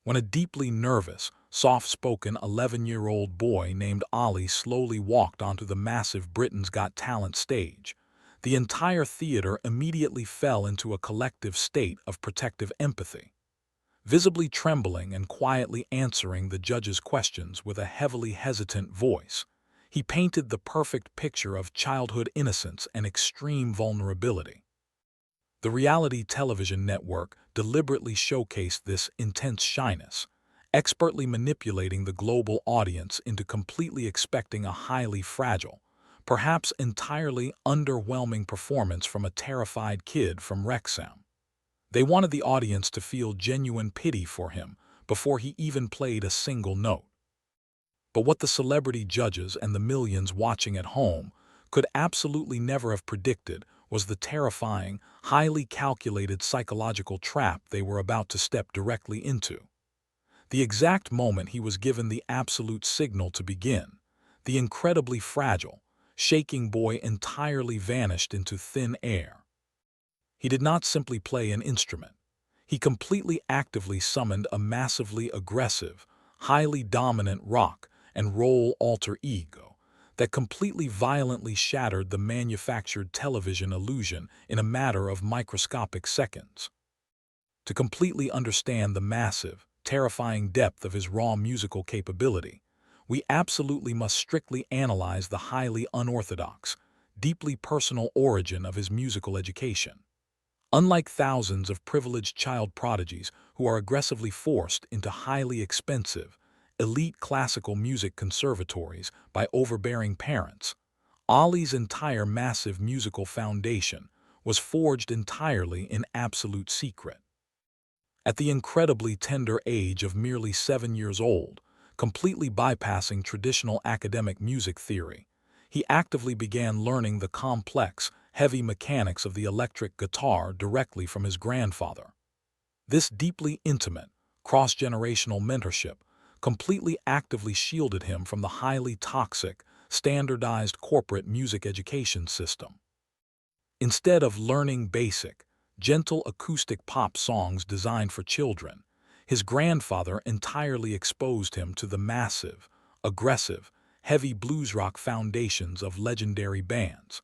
when a deeply nervous, soft-spoken 11-year-old boy named Ollie slowly walked onto the massive Britain's Got Talent stage. The entire theater immediately fell into a collective state of protective empathy. Visibly trembling and quietly answering the judge's questions with a heavily hesitant voice, he painted the perfect picture of childhood innocence and extreme vulnerability. The reality television network deliberately showcased this intense shyness, expertly manipulating the global audience into completely expecting a highly fragile, perhaps entirely underwhelming performance from a terrified kid from Wrexham. They wanted the audience to feel genuine pity for him before he even played a single note. But what the celebrity judges and the millions watching at home could absolutely never have predicted was the terrifying, highly calculated psychological trap they were about to step directly into. The exact moment he was given the absolute signal to begin, the incredibly fragile, shaking boy entirely vanished into thin air. He did not simply play an instrument. He completely actively summoned a massively aggressive, highly dominant rock and roll alter ego that completely violently shattered the manufactured television illusion in a matter of microscopic seconds. To completely understand the massive, terrifying depth of his raw musical capability, we absolutely must strictly analyze the highly unorthodox, deeply personal origin of his musical education. Unlike thousands of privileged child prodigies who are aggressively forced into highly expensive, elite classical music conservatories by overbearing parents, Ollie's entire massive musical foundation was forged entirely in absolute secret. At the incredibly tender age of merely 7 years old, completely bypassing traditional academic music theory, he actively began learning the complex, heavy mechanics of the electric guitar directly from his grandfather. This deeply intimate, cross-generational mentorship completely actively shielded him from the highly toxic, standardized corporate music education system. Instead of learning basic, gentle acoustic pop songs designed for children, his grandfather entirely exposed him to the massive, aggressive, heavy blues rock foundations of legendary bands.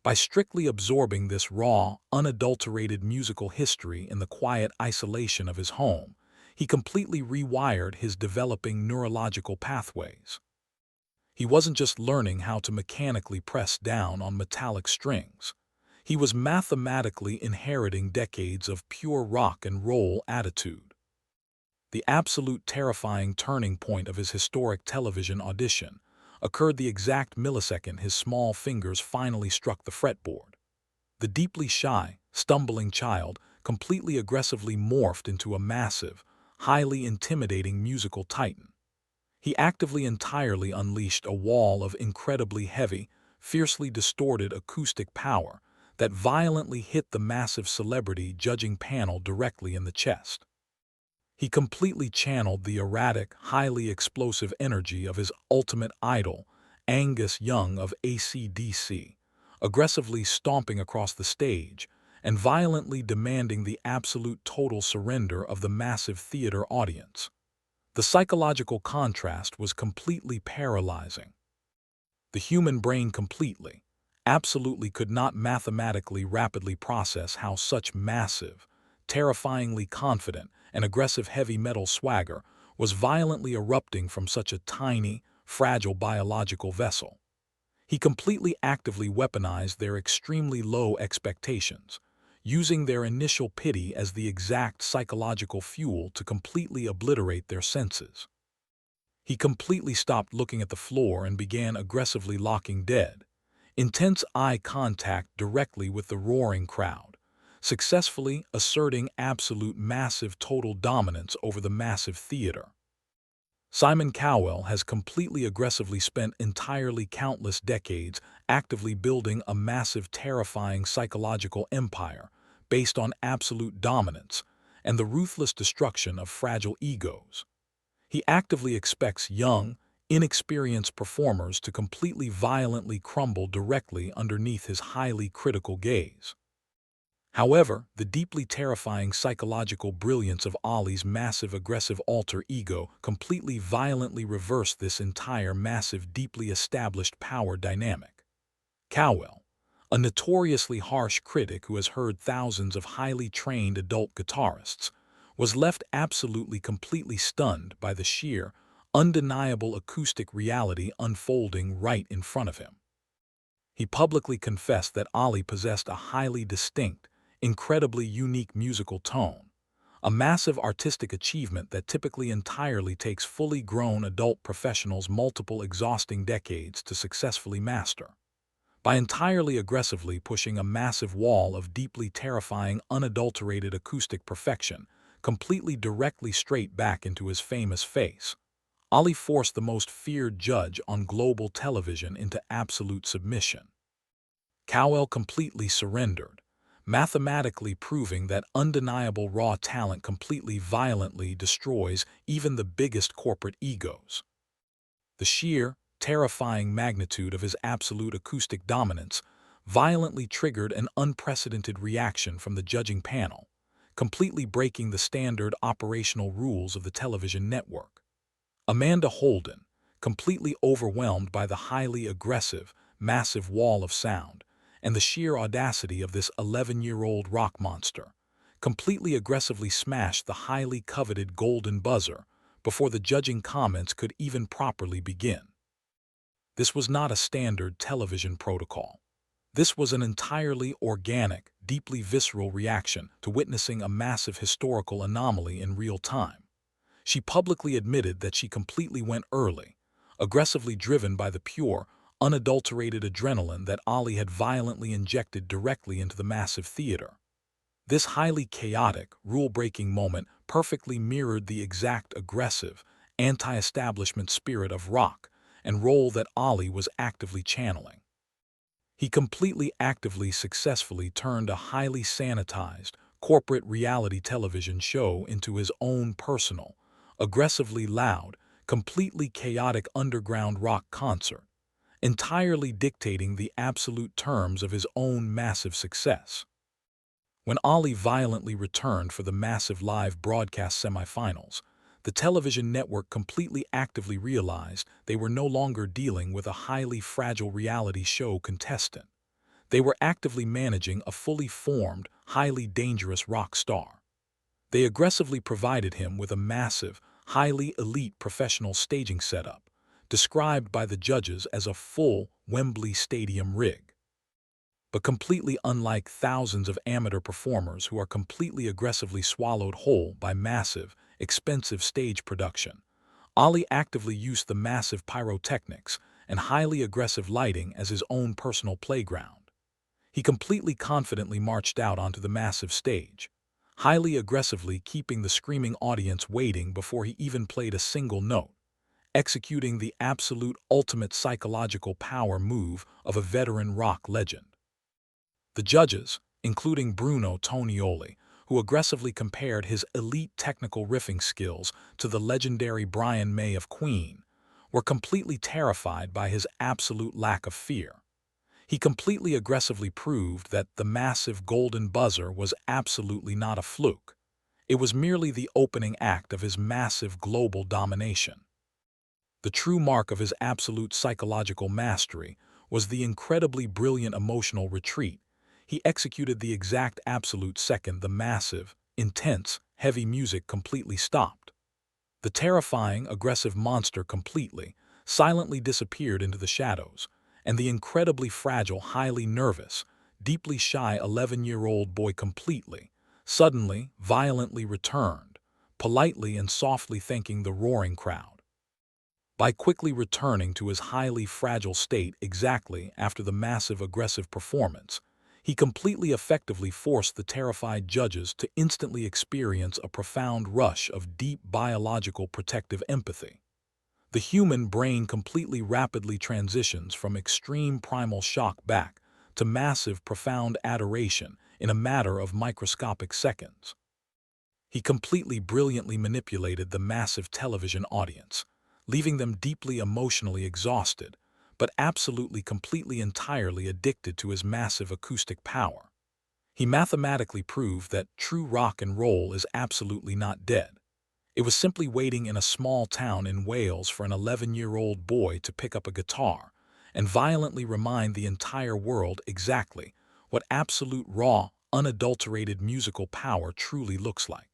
By strictly absorbing this raw, unadulterated musical history in the quiet isolation of his home, he completely rewired his developing neurological pathways. He wasn't just learning how to mechanically press down on metallic strings. He was mathematically inheriting decades of pure rock and roll attitude. The absolute terrifying turning point of his historic television audition occurred the exact millisecond his small fingers finally struck the fretboard. The deeply shy, stumbling child completely aggressively morphed into a massive, highly intimidating musical titan. He actively entirely unleashed a wall of incredibly heavy, fiercely distorted acoustic power that violently hit the massive celebrity judging panel directly in the chest. He completely channeled the erratic, highly explosive energy of his ultimate idol, Angus Young of AC/DC, aggressively stomping across the stage and violently demanding the absolute total surrender of the massive theater audience. The psychological contrast was completely paralyzing. The human brain absolutely could not mathematically rapidly process how such massive, terrifyingly confident, and aggressive heavy metal swagger was violently erupting from such a tiny, fragile biological vessel. He completely actively weaponized their extremely low expectations, using their initial pity as the exact psychological fuel to completely obliterate their senses. He completely stopped looking at the floor and began aggressively locking dead, intense eye contact directly with the roaring crowd, successfully asserting absolute massive total dominance over the massive theater. Simon Cowell has completely aggressively spent entirely countless decades actively building a massive terrifying psychological empire based on absolute dominance and the ruthless destruction of fragile egos. He actively expects young, inexperienced performers to completely violently crumble directly underneath his highly critical gaze. However, the deeply terrifying psychological brilliance of Ollie's massive aggressive alter ego completely violently reversed this entire massive deeply established power dynamic. Cowell, a notoriously harsh critic who has heard thousands of highly trained adult guitarists, was left absolutely completely stunned by the sheer, undeniable acoustic reality unfolding right in front of him. He publicly confessed that Ollie possessed a highly distinct, incredibly unique musical tone, a massive artistic achievement that typically entirely takes fully grown adult professionals multiple exhausting decades to successfully master. By entirely aggressively pushing a massive wall of deeply terrifying, unadulterated acoustic perfection, completely directly straight back into his famous face, Ollie forced the most feared judge on global television into absolute submission. Cowell completely surrendered, mathematically proving that undeniable raw talent completely violently destroys even the biggest corporate egos. The sheer, terrifying magnitude of his absolute acoustic dominance violently triggered an unprecedented reaction from the judging panel, completely breaking the standard operational rules of the television network. Amanda Holden, completely overwhelmed by the highly aggressive, massive wall of sound and the sheer audacity of this 11-year-old rock monster, completely aggressively smashed the highly coveted golden buzzer before the judging comments could even properly begin. This was not a standard television protocol. This was an entirely organic, deeply visceral reaction to witnessing a massive historical anomaly in real time. She publicly admitted that she completely went early, aggressively driven by the pure, unadulterated adrenaline that Ollie had violently injected directly into the massive theater. This highly chaotic, rule-breaking moment perfectly mirrored the exact aggressive, anti-establishment spirit of rock and roll that Ollie was actively channeling. He completely actively successfully turned a highly sanitized, corporate reality television show into his own personal, aggressively loud, completely chaotic underground rock concert, entirely dictating the absolute terms of his own massive success. When Ollie violently returned for the massive live broadcast semifinals, the television network completely actively realized they were no longer dealing with a highly fragile reality show contestant. They were actively managing a fully formed, highly dangerous rock star. They aggressively provided him with a massive, highly elite professional staging setup, described by the judges as a full Wembley Stadium rig. But completely unlike thousands of amateur performers who are completely aggressively swallowed whole by massive, expensive stage production, Ollie actively used the massive pyrotechnics and highly aggressive lighting as his own personal playground. He completely confidently marched out onto the massive stage, highly aggressively keeping the screaming audience waiting before he even played a single note, executing the absolute ultimate psychological power move of a veteran rock legend. The judges, including Bruno Tonioli, who aggressively compared his elite technical riffing skills to the legendary Brian May of Queen, were completely terrified by his absolute lack of fear. He completely aggressively proved that the massive golden buzzer was absolutely not a fluke. It was merely the opening act of his massive global domination. The true mark of his absolute psychological mastery was the incredibly brilliant emotional retreat. He executed the exact absolute second the massive, intense, heavy music completely stopped. The terrifying, aggressive monster completely, silently disappeared into the shadows, and the incredibly fragile, highly nervous, deeply shy 11-year-old boy completely, suddenly, violently returned, politely and softly thanking the roaring crowd. By quickly returning to his highly fragile state exactly after the massive aggressive performance, he completely effectively forced the terrified judges to instantly experience a profound rush of deep biological protective empathy. The human brain completely rapidly transitions from extreme primal shock back to massive profound adoration in a matter of microscopic seconds. He completely brilliantly manipulated the massive television audience, leaving them deeply emotionally exhausted, but absolutely completely entirely addicted to his massive acoustic power. He mathematically proved that true rock and roll is absolutely not dead. It was simply waiting in a small town in Wales for an 11-year-old boy to pick up a guitar and violently remind the entire world exactly what absolute raw, unadulterated musical power truly looks like.